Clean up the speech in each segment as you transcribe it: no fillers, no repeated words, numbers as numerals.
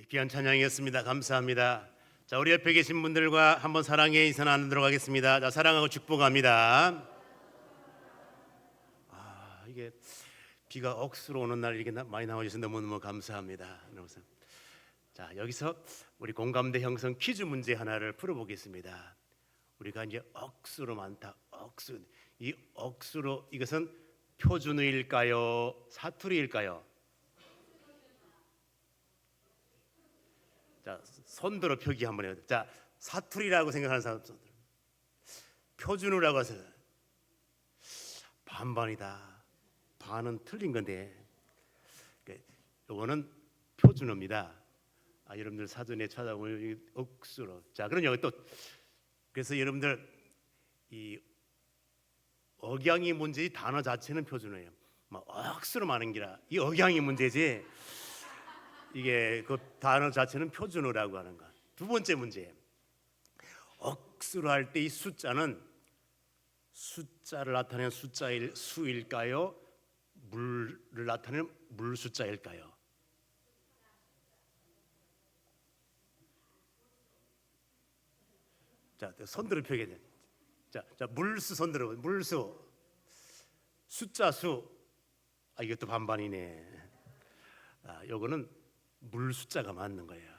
귀한 찬양이었습니다. 감사합니다. 자, 우리 옆에 계신 분들과 한번 사랑의 인사 나누도록 하겠습니다. 자, 사랑하고 축복합니다. 이게 비가 억수로 오는 날 이렇게 많이 나와주셔서 너무너무 감사합니다. 자, 여기서 우리 공감대 형성 퀴즈 문제 하나를 풀어보겠습니다. 우리가 이제 억수로 많다. 이 억수로 이것은 표준어일까요? 사투리일까요? 자, 손들어 표기 한번 해요. 자, 사투리라고 생각하는 사람, 표준어라고 해서 반반이다. 반은 틀린 건데, 이거는 표준어입니다. 여러분들 사전에 찾아보면 억수로. 자, 그럼 여기 또 그래서 여러분들 이 억양이 문제지 단어 자체는 표준어예요. 막 억수로 많은 기라 이 억양이 문제지. 이게 그 단어 자체는 표준어라고 하는 것. 두 번째 문제, 억수로 할 때 이 숫자는 숫자를 나타내는 숫자일 수일까요? 물을 나타내는 물 숫자일까요? 자, 손들어 펴게. 자, 물수 손들어. 물수 숫자 수. 이것도 반반이네. 요거는 물 숫자가 맞는 거예요.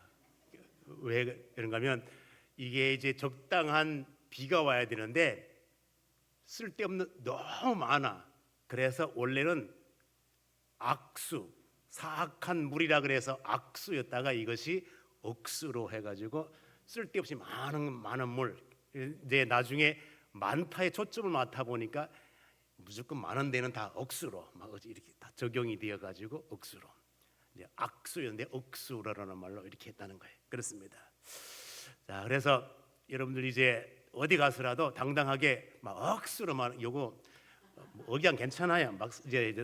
왜 그런가 하면 이게 이제 적당한 비가 와야 되는데 쓸데없는 너무 많아. 그래서 원래는 악수, 사악한 물이라 그래서 악수였다가 이것이 억수로 해가지고 쓸데없이 많은 물. 이제 나중에 많다에 초점을 맞다 보니까 무조건 많은 데는 다 억수로 막 이렇게 다 적용이 되어가지고 억수로. 악수였는데 억수라는 말로 이렇게 했다는 거예요. 그렇습니다. 자, 그래서 여러분들 이제 어디 가서라도 당당하게 막 억수로 말 요거 억양 괜찮아요. 막 이제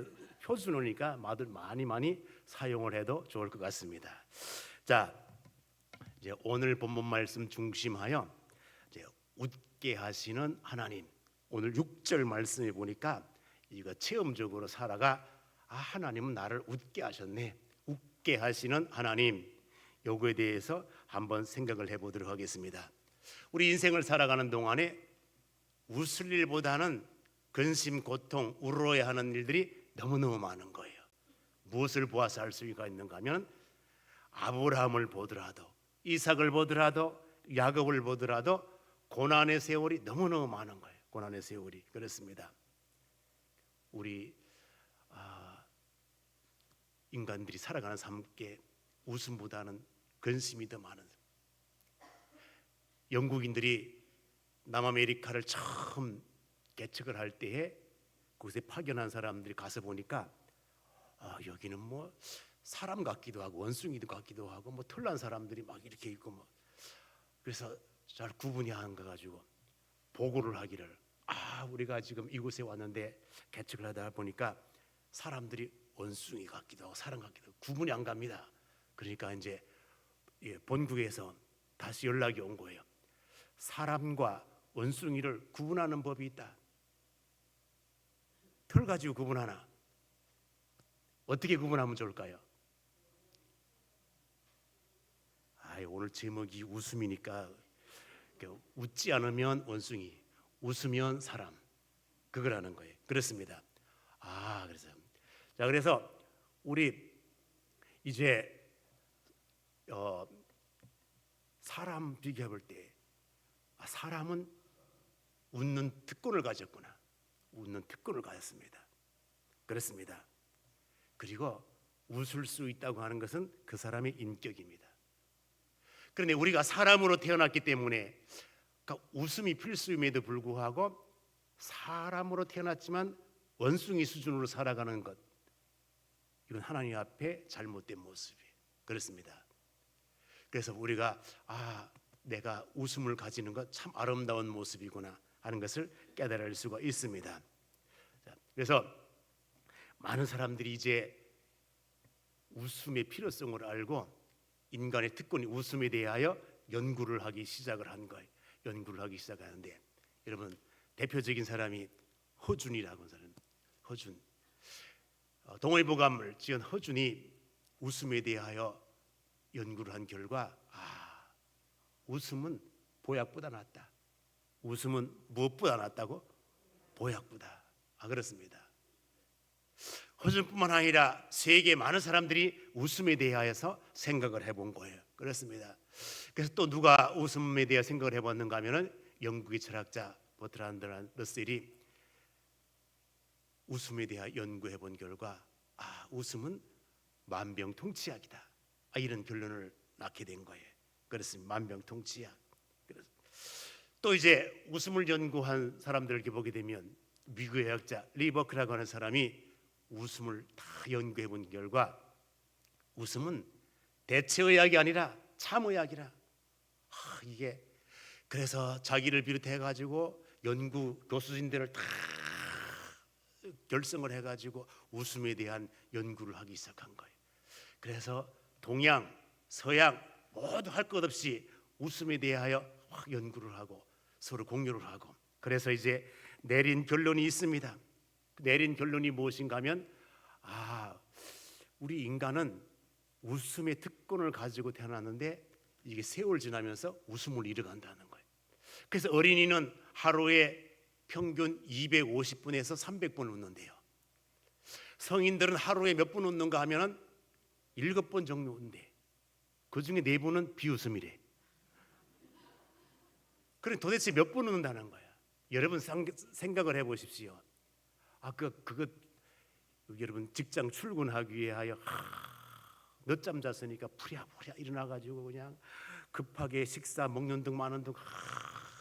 표준어니까 많이 사용을 해도 좋을 것 같습니다. 자, 이제 오늘 본문 말씀 중심하여 이제 웃게 하시는 하나님. 오늘 6절 말씀에 보니까 이거 체험적으로 살아가 하나님은 나를 웃게 하셨네. 웃게 하시는 하나님, 요거에 대해서 한번 생각을 해보도록 하겠습니다. 우리 인생을 살아가는 동안에 웃을 일보다는 근심, 고통, 울어야 하는 일들이 너무너무 많은 거예요. 무엇을 보아서 알 수가 있는가 하면 아브라함을 보더라도, 이삭을 보더라도, 야곱을 보더라도 고난의 세월이 너무너무 많은 거예요. 고난의 세월이. 그렇습니다. 우리 인간들이 살아가는 삶께 웃음보다는 근심이 더 많은. 영국인들이 남아메리카를 처음 개척을 할 때에 그곳에 파견한 사람들이 가서 보니까 여기는 뭐 사람 같기도 하고 원숭이도 같기도 하고 뭐 털난 사람들이 막 이렇게 있고 뭐 그래서 잘 구분이 안 가가지고 보고를 하기를 우리가 지금 이곳에 왔는데 개척을 하다 보니까 사람들이 원숭이 같기도 하고 사람 같기도 하고 구분이 안 갑니다. 그러니까 이제 본국에서 다시 연락이 온 거예요. 사람과 원숭이를 구분하는 법이 있다. 털 가지고 구분하나? 어떻게 구분하면 좋을까요? 오늘 제목이 웃음이니까 웃지 않으면 원숭이, 웃으면 사람, 그거라는 거예요. 그렇습니다. 그래서 우리 이제 사람 비교해 볼 때 사람은 웃는 특권을 가졌구나. 웃는 특권을 가졌습니다. 그렇습니다. 그리고 웃을 수 있다고 하는 것은 그 사람의 인격입니다. 그런데 우리가 사람으로 태어났기 때문에 웃음이 필수임에도 불구하고 사람으로 태어났지만 원숭이 수준으로 살아가는 것, 이건 하나님 앞에 잘못된 모습이에요. 그렇습니다. 그래서 우리가 내가 웃음을 가지는 것 참 아름다운 모습이구나 하는 것을 깨달을 수가 있습니다. 그래서 많은 사람들이 이제 웃음의 필요성을 알고 인간의 특권이 웃음에 대하여 연구를 하기 시작을 한 거예요. 연구를 하기 시작하는데 여러분 대표적인 사람이 허준이라고 하는 사람. 허준 동의보감을 지은 허준이 웃음에 대하여 연구를 한 결과 웃음은 보약보다 낫다. 웃음은 무엇보다 낫다고? 보약보다. 그렇습니다. 허준뿐만 아니라 세계 많은 사람들이 웃음에 대하여서 생각을 해본 거예요. 그렇습니다. 그래서 또 누가 웃음에 대해 생각을 해봤는가 하면은 영국의 철학자 버트란드 러셀이 웃음에 대해 연구해 본 결과 웃음은 만병통치약이다. 이런 결론을 낳게 된 거예요. 그렇습니다. 만병통치약. 또 이제 웃음을 연구한 사람들을 보게 되면 미국의 의학자 리버크라고 하는 사람이 웃음을 다 연구해 본 결과 웃음은 대체의학이 아니라 참의학이라. 이게 그래서 자기를 비롯해 가지고 연구 교수진들을 다 결성을 해 가지고 웃음에 대한 연구를 하기 시작한 거예요. 그래서 동양, 서양 모두 할 것 없이 웃음에 대하여 연구를 하고 서로 공유를 하고, 그래서 이제 내린 결론이 있습니다. 내린 결론이 무엇인가 하면 우리 인간은 웃음의 특권을 가지고 태어났는데 이게 세월 지나면서 웃음을 잃어간다는 거예요. 그래서 어린이는 하루에 평균 250분에서 300분 웃는데요. 성인들은 하루에 몇 분 웃는가 하면은 7번 정도 웃는데 그 중에 4번은 비웃음이래. 그럼 도대체 몇 번 웃는다는 거야. 여러분 생각을 해보십시오. 그거 여러분 직장 출근하기 위하여 늦잠 잤으니까 부랴부랴 일어나가지고 그냥 급하게 식사 먹는 등 마는 등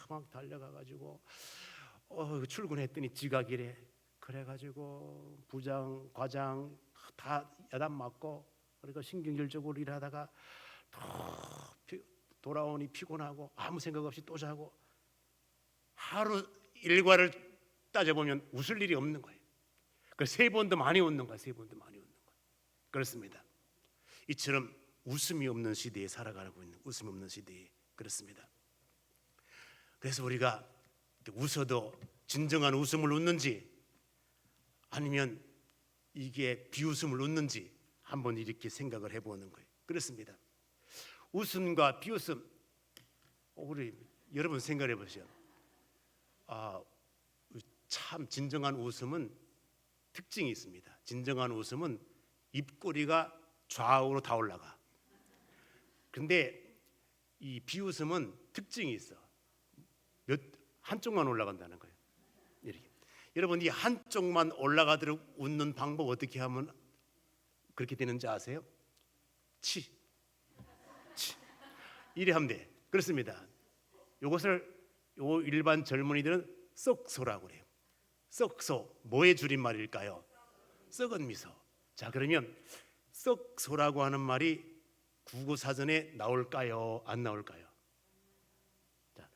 막 달려가가지고 출근했더니 지각이래. 그래가지고 부장, 과장 다 야단 맞고, 그러니까 신경질적으로 일하다가 돌아오니 피곤하고 아무 생각 없이 또 자고, 하루 일과를 따져보면 웃을 일이 없는 거예요. 그래서 3번도 많이 웃는 거예요. 3번도 많이 웃는 거예요. 그렇습니다. 이처럼 웃음이 없는 시대에 살아가고 있는, 웃음이 없는 시대에. 그렇습니다. 그래서 우리가 웃어도 진정한 웃음을 웃는지 아니면 이게 비웃음을 웃는지 한번 이렇게 생각을 해보는 거예요. 그렇습니다. 웃음과 비웃음, 우리 여러분 생각해 보세요. 참 진정한 웃음은 특징이 있습니다. 진정한 웃음은 입꼬리가 좌우로 다 올라가. 근데 이 비웃음은 특징이 있어. 한쪽만 올라간다는 거예요. 이렇게. 여러분 이 한쪽만 올라가도록 웃는 방법 어떻게 하면 그렇게 되는지 아세요? 이래 하면 돼. 그렇습니다. 요것을 일반 젊은이들은 썩소라고 그래요. 썩소, 뭐의 줄임말일까요? 썩은 미소. 자, 그러면 썩소라고 하는 말이 국어사전에 나올까요? 안 나올까요?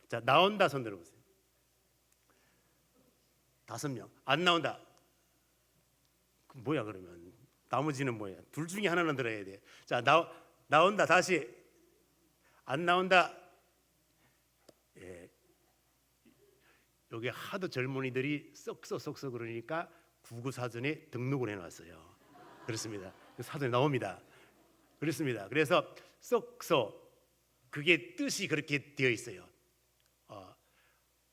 자, 나온다 손 들어보세요. 5명. 안 나온다. 뭐야 그러면? 나머지는 뭐야? 둘 중에 하나는 들어야 돼. 자, 나온다. 다시. 안 나온다. 여기 하도 젊은이들이 썩소 그러니까 국어사전에 등록을 해놨어요. 그렇습니다. 그 사전에 나옵니다. 그렇습니다. 그래서 썩소, 그게 뜻이 그렇게 되어 있어요.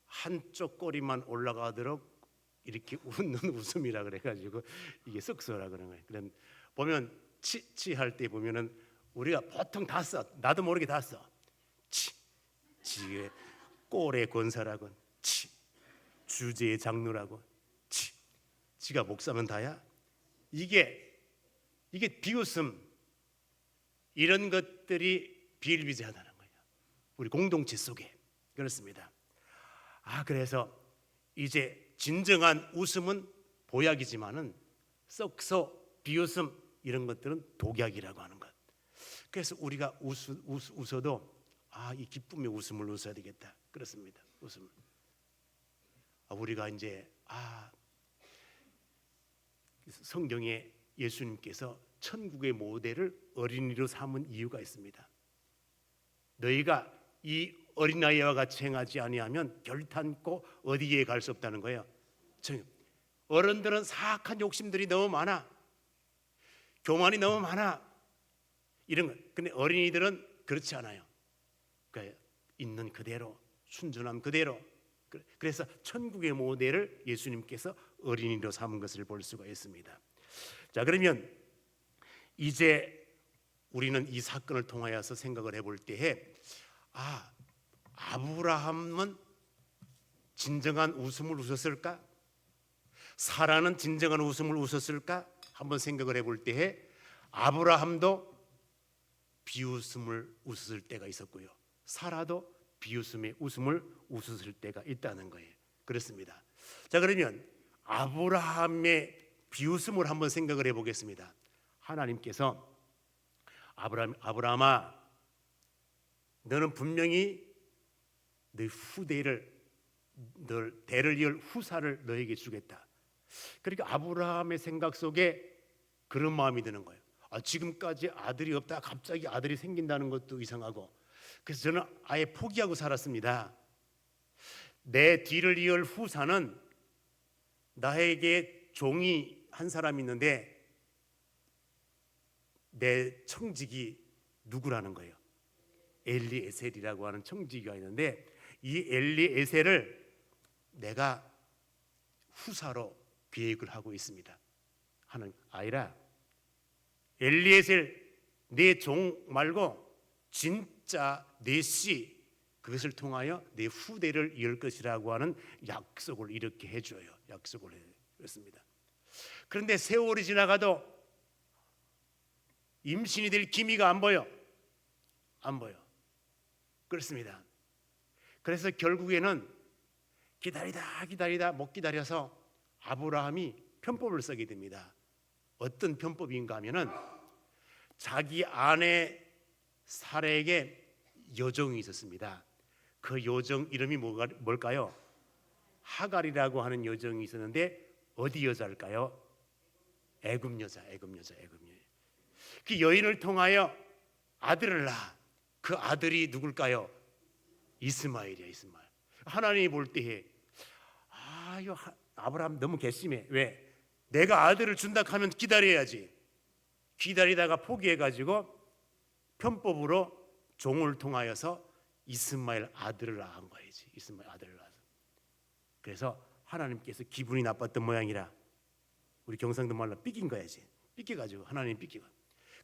한쪽 꼬리만 올라가도록 이렇게 웃는 웃음이라 그래가지고 이게 썩소라 그러는 거예요. 그럼 보면 치할 때 보면은 우리가 보통 다 써. 나도 모르게 다 써. 지의 꼴의 권사라고, 주제의 장로라고, 지가 목사면 다야. 이게 비웃음, 이런 것들이 비일비재하다는 거예요. 우리 공동체 속에. 그렇습니다. 그래서 이제 진정한 웃음은 보약이지만은 썩소, 비웃음 이런 것들은 독약이라고 하는 것. 그래서 우리가 웃어도 이 기쁨의 웃음을 웃어야 되겠다. 그렇습니다. 웃음. 우리가 이제 성경에 예수님께서 천국의 모델을 어린이로 삼은 이유가 있습니다. 너희가 이 어린아이와 같이 행하지 아니하면 결탄코 어디에 갈 수 없다는 거예요. 어른들은 사악한 욕심들이 너무 많아. 교만이 너무 많아. 이런 거. 근데 어린이들은 그렇지 않아요. 그러니까 있는 그대로, 순전함 그대로. 그래서 천국의 모델을 예수님께서 어린이로 삼은 것을 볼 수가 있습니다. 자, 그러면 이제 우리는 이 사건을 통하여서 생각을 해볼 때에 아브라함은 진정한 웃음을 웃었을까? 사라는 진정한 웃음을 웃었을까? 한번 생각을 해볼 때에 아브라함도 비웃음을 웃을 때가 있었고요, 사라도 비웃음의 웃음을 웃을 때가 있다는 거예요. 그렇습니다. 자, 그러면 아브라함의 비웃음을 한번 생각을 해보겠습니다. 하나님께서 아브라함아, 너는 분명히 너 후대를, 너 대를 이을 후사를 너에게 주겠다. 그러니까 아브라함의 생각 속에 그런 마음이 드는 거예요. 지금까지 아들이 없다 갑자기 아들이 생긴다는 것도 이상하고, 그래서 저는 아예 포기하고 살았습니다. 내 뒤를 이을 후사는 나에게 종이 한 사람이 있는데 내 청직이 누구라는 거예요? 엘리에셀이라고 하는 청지기가 있는데 이 엘리에셀을 내가 후사로 계획을 하고 있습니다 하는 아이라, 엘리에셀 내 종 말고 진짜 내 씨, 그것을 통하여 내 후대를 이을 것이라고 하는 약속을 이렇게 해줘요. 약속을 했습니다. 그런데 세월이 지나가도 임신이 될 기미가 안 보여. 그렇습니다. 그래서 결국에는 기다리다 못 기다려서 아브라함이 편법을 쓰게 됩니다. 어떤 편법인가 하면은 자기 아내 사라에게 여종이 있었습니다. 그 여종 이름이 뭘까요? 하갈이라고 하는 여종이 있었는데 어디 여자일까요? 애굽 여자. 그 여인을 통하여 아들을 낳아. 그 아들이 누굴까요? 이스마엘이야. 이스마엘. 하나님이 볼 때에 아브라함 너무 괘씸해. 왜? 내가 아들을 준다 하면 기다려야지. 기다리다가 포기해가지고 편법으로 종을 통하여서 이스마엘 아들을 낳은 거야지. 이스마엘 아들을 낳아서. 그래서 하나님께서 기분이 나빴던 모양이라, 우리 경상도 말로 삐긴 거야지. 삐껴가지고 하나님 삐끼고.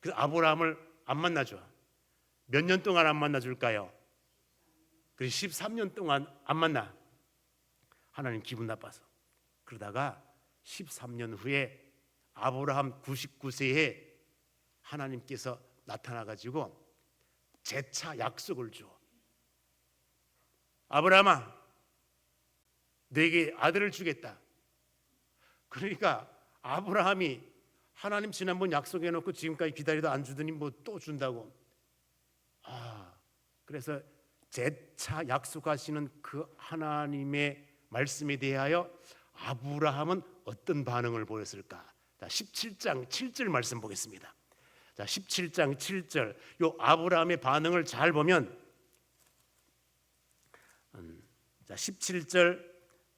그래서 아브라함을 안 만나줘. 몇 년 동안 안 만나줄까요? 그래서 13년 동안 안 만나. 하나님 기분 나빠서. 그러다가 13년 후에 아브라함 99세에 하나님께서 나타나가지고 재차 약속을 줘. 아브라함아, 너에게 아들을 주겠다. 그러니까 아브라함이 하나님 지난번 약속해놓고 지금까지 기다리다 안 주더니 뭐 또 준다고. 그래서 재차 약속하시는 그 하나님의 말씀에 대하여 아브라함은 어떤 반응을 보였을까? 자, 17장 7절 말씀 보겠습니다. 자, 17장 7절 요 아브라함의 반응을 잘 보면, 자, 17장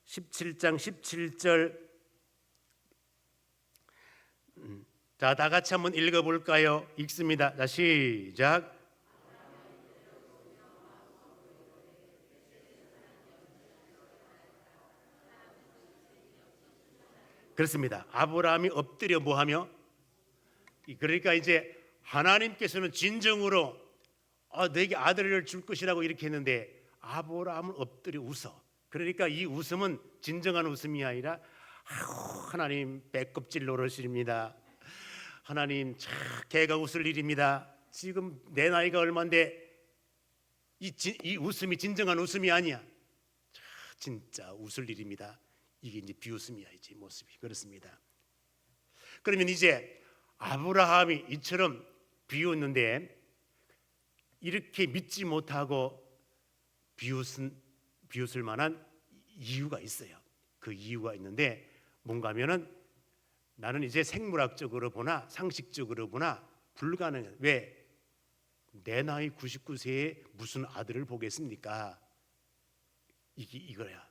17절, 자, 다 같이 한번 읽어볼까요? 읽습니다. 자, 시작. 그렇습니다. 아브라함이 엎드려 뭐하며? 그러니까 이제 하나님께서는 진정으로 너에게 아들을 줄 것이라고 이렇게 했는데 아브라함은 엎드려 웃어. 그러니까 이 웃음은 진정한 웃음이 아니라 하나님 배꼽질 노릇입니다. 하나님 개가 웃을 일입니다. 지금 내 나이가 얼마인데 이 웃음이 진정한 웃음이 아니야. 진짜 웃을 일입니다. 이게 이제 비웃음이야. 이제 모습이 그렇습니다. 그러면 이제 아브라함이 이처럼 비웃는데 이렇게 믿지 못하고 비웃을 만한 이유가 있어요. 그 이유가 있는데 뭔가 하면은 나는 이제 생물학적으로 보나 상식적으로 보나 불가능해. 왜? 내 나이 99세에 무슨 아들을 보겠습니까? 이거야.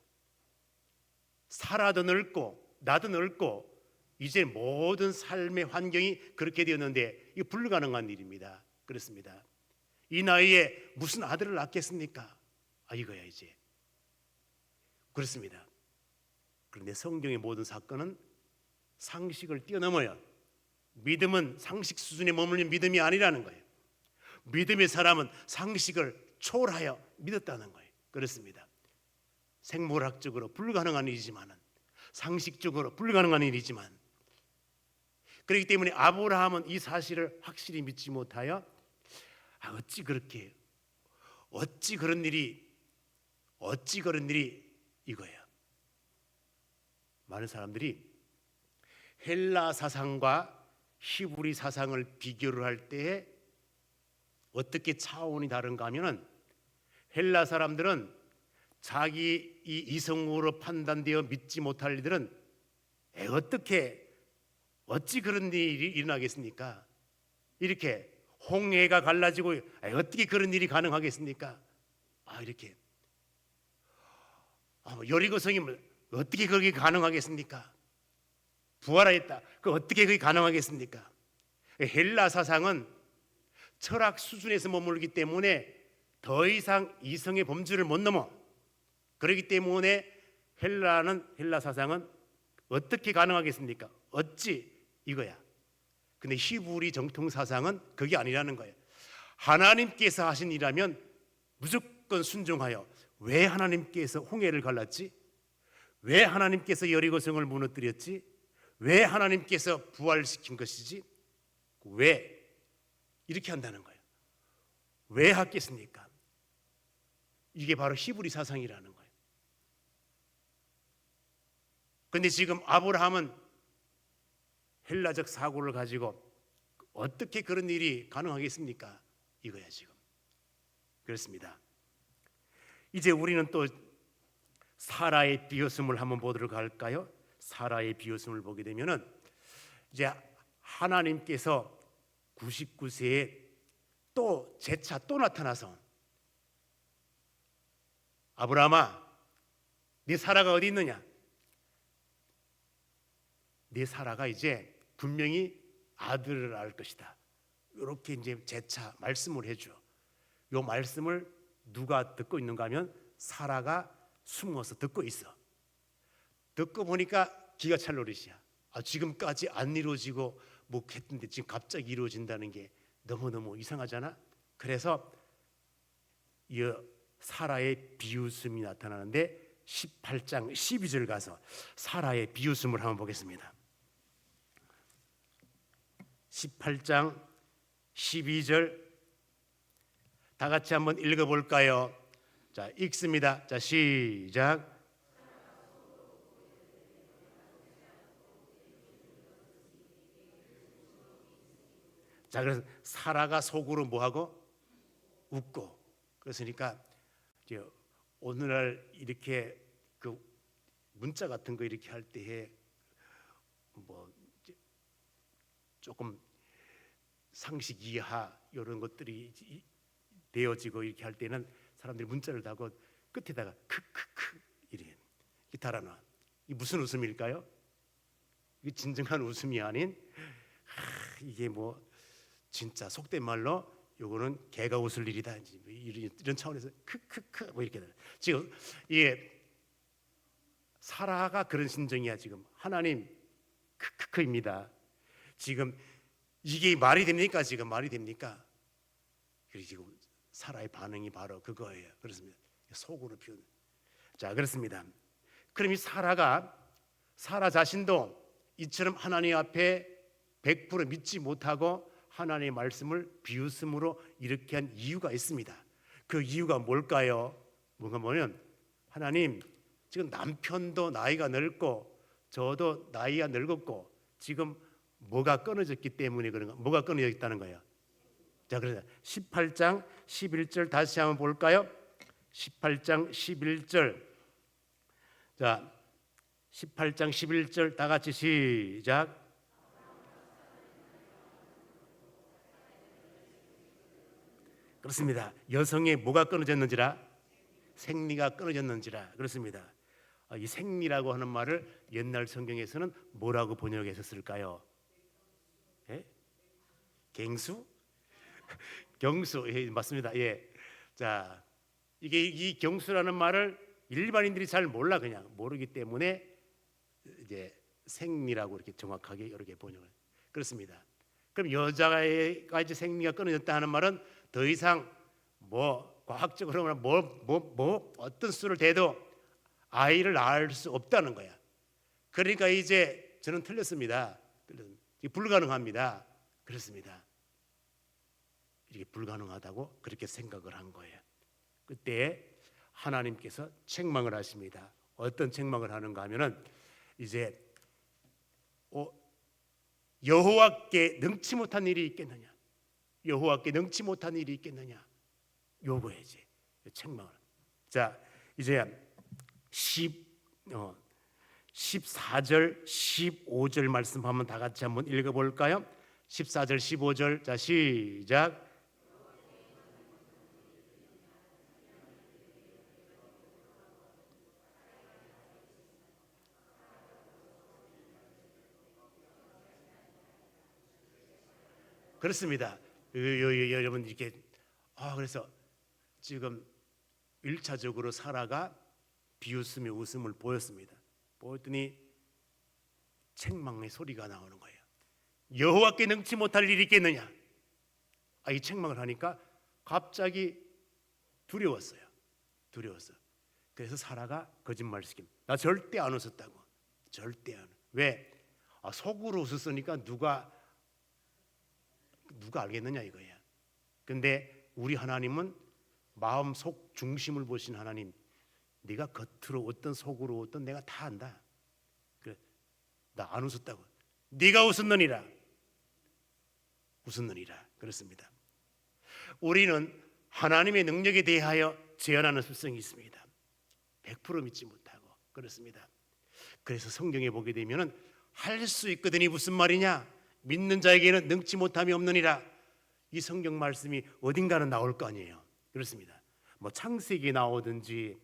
사라도 늙고 나도 늙고 이제 모든 삶의 환경이 그렇게 되었는데 이거 불가능한 일입니다. 그렇습니다. 이 나이에 무슨 아들을 낳겠습니까? 이거야 이제. 그렇습니다. 그런데 성경의 모든 사건은 상식을 뛰어넘어요. 믿음은 상식 수준에 머무는 믿음이 아니라는 거예요. 믿음의 사람은 상식을 초월하여 믿었다는 거예요. 그렇습니다. 생물학적으로 불가능한 일이지만, 상식적으로 불가능한 일이지만, 그렇기 때문에 아브라함은 이 사실을 확실히 믿지 못하여 어찌 그런 일이 이거예요. 많은 사람들이 헬라 사상과 히브리 사상을 비교를 할 때에 어떻게 차원이 다른가 하면은, 헬라 사람들은 자기 이 이성으로 판단되어 믿지 못할 일들은 어찌 그런 일이 일어나겠습니까? 이렇게 홍해가 갈라지고 어떻게 그런 일이 가능하겠습니까? 이렇게 여리고성이 어떻게 그게 가능하겠습니까? 부활하였다. 그 어떻게 그게 가능하겠습니까? 헬라 사상은 철학 수준에서 머물기 때문에 더 이상 이성의 범주를 못 넘어. 그렇기 때문에 헬라 사상은 어떻게 가능하겠습니까? 어찌 이거야. 근데 히브리 정통 사상은 그게 아니라는 거예요. 하나님께서 하신 일이라면 무조건 순종하여. 왜 하나님께서 홍해를 갈랐지? 왜 하나님께서 여리고성을 무너뜨렸지? 왜 하나님께서 부활시킨 것이지? 왜 이렇게 한다는 거예요. 왜 하겠습니까? 이게 바로 히브리 사상이라는 거예요. 그런데 지금 아브라함은 헬라적 사고를 가지고 어떻게 그런 일이 가능하겠습니까? 이거야 지금. 그렇습니다. 이제 우리는 또 사라의 비웃음을 한번 보도록 할까요? 사라의 비웃음을 보게 되면은 이제 하나님께서 99세에 또 재차 또 나타나서, 아브라함아, 네 사라가 어디 있느냐? 네 사라가 이제 분명히 아들을 낳을 것이다. 이렇게 이제 재차 말씀을 해줘. 이 말씀을 누가 듣고 있는가 하면 사라가 숨어서 듣고 있어. 듣고 보니까 기가 찰 노릇이야. 지금까지 안 이루어지고 뭐 했는데 지금 갑자기 이루어진다는 게 너무너무 이상하잖아. 그래서 이 사라의 비웃음이 나타나는데 18장 12절 가서 사라의 비웃음을 한번 보겠습니다. 18장 12절 다 같이 한번 읽어볼까요? 자, 읽습니다. 자, 시작. 자, 그래서 사라가 속으로 뭐하고? 웃고. 그랬으니까 이제 오늘날 이렇게 그 문자 같은 거 이렇게 할 때에 뭐 조금 상식 이하 이런 것들이 되어지고 이렇게 할 때는 사람들이 문자를 다고 끝에다가 크크크 이래 달아놔. 이 무슨 웃음일까요? 이게 진정한 웃음이 아닌 이게 뭐 진짜 속된 말로 요거는 개가 웃을 일이다 이런 차원에서 크크크 뭐 이렇게 지금 이게 사라가 그런 심정이야. 지금 하나님 크크크입니다. 지금 이게 말이 됩니까? 지금 말이 됩니까? 그리고 지금 사라의 반응이 바로 그거예요. 그렇습니다. 속으로 표현. 자, 그렇습니다. 그럼 이 사라 자신도 이처럼 하나님 앞에 100% 믿지 못하고 하나님의 말씀을 비웃음으로 이렇게 한 이유가 있습니다. 그 이유가 뭘까요? 뭔가 뭐냐면, 하나님 지금 남편도 나이가 늙고 저도 나이가 늙었고 지금 뭐가 끊어졌기 때문에 그런가? 뭐가 끊어져 있다는 거예요. 자, 그래서 18장 11절 다시 한번 볼까요? 18장 11절. 자, 18장 11절 다 같이 시작. 그렇습니다. 여성의 뭐가 끊어졌는지라? 생리가 끊어졌는지라. 그렇습니다. 이 생리라고 하는 말을 옛날 성경에서는 뭐라고 번역했었을까요? 예? 갱수? 경수, 예, 맞습니다. 예. 자, 이게 이 경수라는 말을 일반인들이 잘 몰라, 그냥 모르기 때문에 이제 생리라고 이렇게 정확하게 이렇게 번역을. 그렇습니다. 그럼 여자가 이제 생리가 끊어졌다 하는 말은 더 이상 뭐 과학적으로 뭐 어떤 수를 대도 아이를 낳을 수 없다는 거야. 그러니까 이제 저는 틀렸습니다. 불가능합니다. 그렇습니다. 이게 불가능하다고 그렇게 생각을 한 거예요. 그때 하나님께서 책망을 하십니다. 어떤 책망을 하는가 하면은 이제 여호와께 능치 못한 일이 있겠느냐? 여호와께 능치 못한 일이 있겠느냐? 요거야지. 책망을. 자, 이제 14절 15절 말씀 한번 다 같이 한번 읽어 볼까요? 14절 15절. 자, 시작. 그렇습니다. 여러분 이렇게 그래서 지금 1차적으로 사라가 비웃으며 웃음을 보였습니다. 보였더니 책망의 소리가 나오는 거예요. 여호와께 능치 못할 일이 있겠느냐? 이 책망을 하니까 갑자기 두려웠어요. 그래서 사라가 거짓말시킵니다. 나 절대 안 웃었다고. 절대 안. 왜? 속으로 웃었으니까 누가 알겠느냐 이거야. 근데 우리 하나님은 마음 속 중심을 보신 하나님. 네가 겉으로 어떤 속으로 어떤 내가 다 안다. 그래, 나 안 웃었다고. 네가 웃었느니라. 그렇습니다. 우리는 하나님의 능력에 대하여 제한하는 습성이 있습니다. 100% 믿지 못하고. 그렇습니다. 그래서 성경에 보게 되면은 할 수 있거든이 무슨 말이냐? 믿는 자에게는 능치 못함이 없느니라. 이 성경 말씀이 어딘가는 나올 거 아니에요. 그렇습니다. 뭐 창세기에 나오든지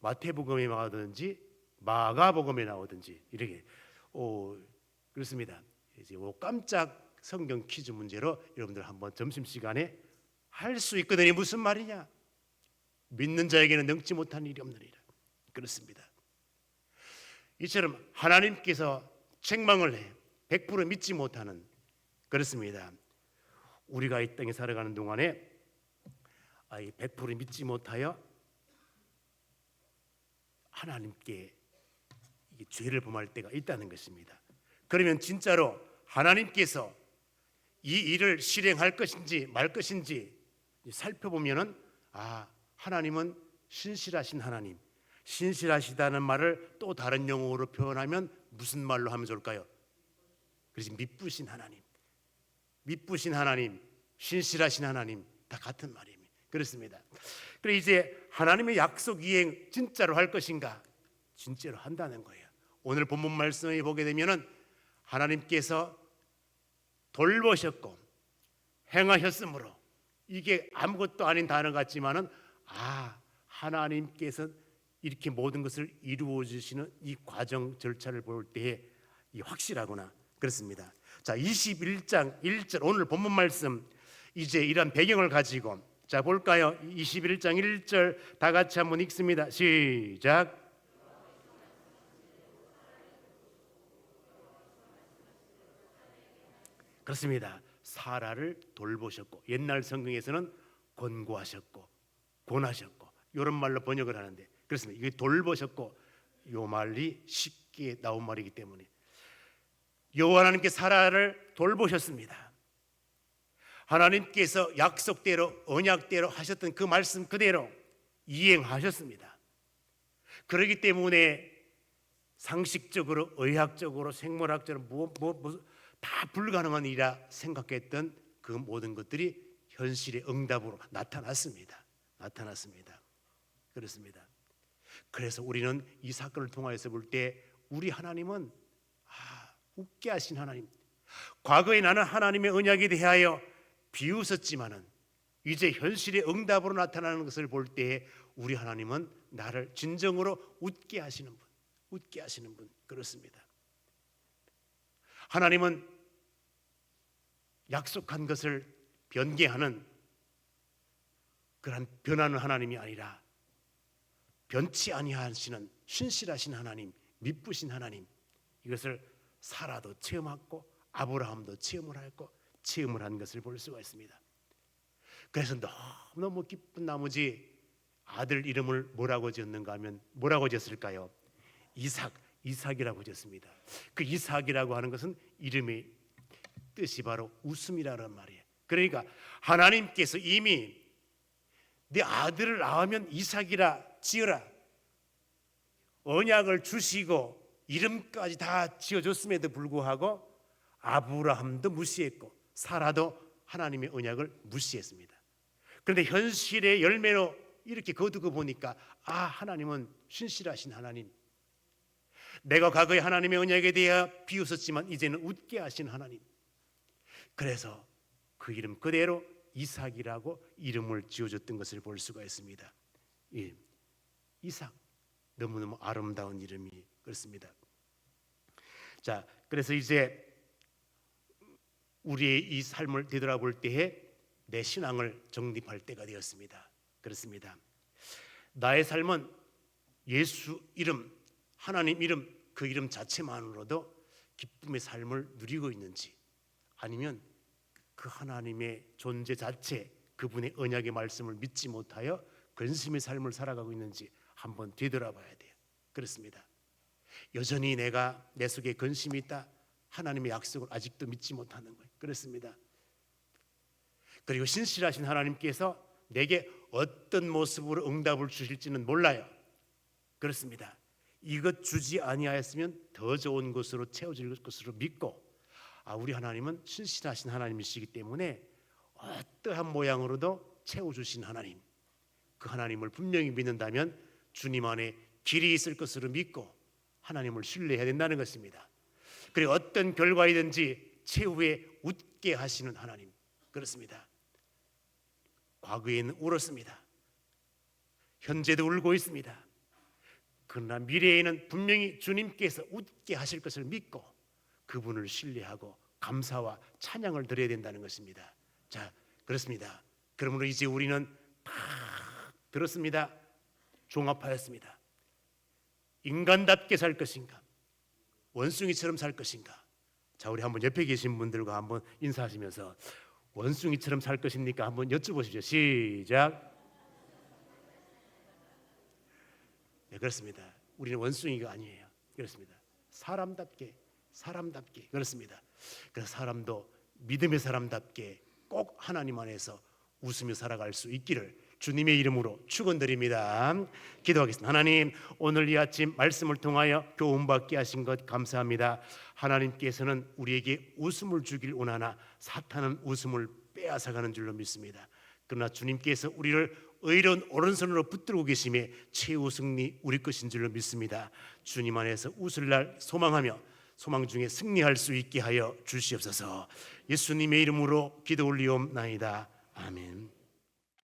마태복음에 나오든지 마가복음에 나오든지 이렇게 그렇습니다. 이제 깜짝 성경 퀴즈 문제로 여러분들 한번 점심시간에 할 수 있거든요. 무슨 말이냐? 믿는 자에게는 능치 못한 일이 없느니라. 그렇습니다. 이처럼 하나님께서 책망을 해 100% 믿지 못하는. 그렇습니다. 우리가 이 땅에 살아가는 동안에 100% 믿지 못하여 하나님께 죄를 범할 때가 있다는 것입니다. 그러면 진짜로 하나님께서 이 일을 실행할 것인지 말 것인지 살펴보면은 하나님은 신실하신 하나님. 신실하시다는 말을 또 다른 용어로 표현하면 무슨 말로 하면 좋을까요? 그래서 미쁘신 하나님, 신실하신 하나님 다 같은 말입니다. 그렇습니다. 그래 이제 하나님의 약속 이행 진짜로 할 것인가? 진짜로 한다는 거예요. 오늘 본문 말씀을 보게 되면은 하나님께서 돌보셨고 행하셨으므로 이게 아무것도 아닌 단어 같지만은 하나님께서 이렇게 모든 것을 이루어 주시는 이 과정 절차를 볼 때에 확실하구나. 그렇습니다. 자, 21장 1절 오늘 본문 말씀 이제 이런 배경을 가지고 자 볼까요? 21장 1절 다 같이 한번 읽습니다. 시작. 그렇습니다. 사라를 돌보셨고 옛날 성경에서는 권고하셨고 권하셨고 이런 말로 번역을 하는데 그렇습니다. 이게 돌보셨고 요 말이 쉽게 나온 말이기 때문에 여호와 하나님께 사라를 돌보셨습니다. 하나님께서 약속대로 언약대로 하셨던 그 말씀 그대로 이행하셨습니다. 그렇기 때문에 상식적으로 의학적으로 생물학적으로 다 불가능한 일이라 생각했던 그 모든 것들이 현실의 응답으로 나타났습니다. 그렇습니다. 그래서 우리는 이 사건을 통해서 볼 때 우리 하나님은 웃게 하신 하나님. 과거에 나는 하나님의 언약에 대하여 비웃었지만은 이제 현실의 응답으로 나타나는 것을 볼 때 우리 하나님은 나를 진정으로 웃게 하시는 분. 그렇습니다. 하나님은 약속한 것을 변개하는 그러한 변하는 하나님이 아니라 변치 아니하시는 신실하신 하나님, 미쁘신 하나님, 이것을 사라도 체험하고 아브라함도 체험을 했고 체험을 한 것을 볼 수가 있습니다. 그래서 너무너무 기쁜 나머지 아들 이름을 뭐라고 지었는가 하면 뭐라고 지었을까요? 이삭이라고 지었습니다. 그 이삭이라고 하는 것은 이름의 뜻이 바로 웃음이라는 말이에요. 그러니까 하나님께서 이미 네 아들을 낳으면 이삭이라 지어라, 언약을 주시고 이름까지 다 지어줬음에도 불구하고 아브라함도 무시했고 사라도 하나님의 언약을 무시했습니다. 그런데 현실의 열매로 이렇게 거두고 보니까 하나님은 신실하신 하나님, 내가 과거에 하나님의 언약에 대해 비웃었지만 이제는 웃게 하신 하나님, 그래서 그 이름 그대로 이삭이라고 이름을 지어줬던 것을 볼 수가 있습니다. 이삭, 너무너무 아름다운 이름이 그렇습니다. 자, 그래서 이제 우리의 이 삶을 되돌아볼 때에 내 신앙을 정립할 때가 되었습니다. 그렇습니다. 나의 삶은 예수 이름, 하나님 이름, 그 이름 자체만으로도 기쁨의 삶을 누리고 있는지, 아니면 그 하나님의 존재 자체, 그분의 언약의 말씀을 믿지 못하여 근심의 삶을 살아가고 있는지 한번 되돌아봐야 돼요. 그렇습니다. 여전히 내가 내 속에 근심이 있다, 하나님의 약속을 아직도 믿지 못하는 거예요. 그렇습니다. 그리고 신실하신 하나님께서 내게 어떤 모습으로 응답을 주실지는 몰라요. 그렇습니다. 이것 주지 아니하였으면 더 좋은 것으로 채워질 것으로 믿고, 우리 하나님은 신실하신 하나님이시기 때문에 어떠한 모양으로도 채워주신 하나님, 그 하나님을 분명히 믿는다면 주님 안에 길이 있을 것으로 믿고 하나님을 신뢰해야 된다는 것입니다. 그리고 어떤 결과이든지 최후에 웃게 하시는 하나님, 그렇습니다. 과거에는 울었습니다. 현재도 울고 있습니다. 그러나 미래에는 분명히 주님께서 웃게 하실 것을 믿고 그분을 신뢰하고 감사와 찬양을 드려야 된다는 것입니다. 자, 그렇습니다. 그러므로 이제 우리는 다 들었습니다. 종합하였습니다. 인간답게 살 것인가, 원숭이처럼 살 것인가. 자, 우리 한번 옆에 계신 분들과 한번 인사하시면서 원숭이처럼 살 것입니까? 한번 여쭤보십시오. 시작. 네, 그렇습니다. 우리는 원숭이가 아니에요. 그렇습니다. 사람답게 그렇습니다. 그래서 사람도 믿음의 사람답게 꼭 하나님 안에서 웃으며 살아갈 수 있기를 주님의 이름으로 축원드립니다. 기도하겠습니다. 하나님, 오늘 이 아침 말씀을 통하여 교훈받게 하신 것 감사합니다. 하나님께서는 우리에게 웃음을 주길 원하나 사탄은 웃음을 빼앗아가는 줄로 믿습니다. 그러나 주님께서 우리를 의로운 오른손으로 붙들고 계심에 최후 승리 우리 것인 줄로 믿습니다. 주님 안에서 웃을 날 소망하며 소망 중에 승리할 수 있게 하여 주시옵소서. 예수님의 이름으로 기도 올리옵나이다. 아멘.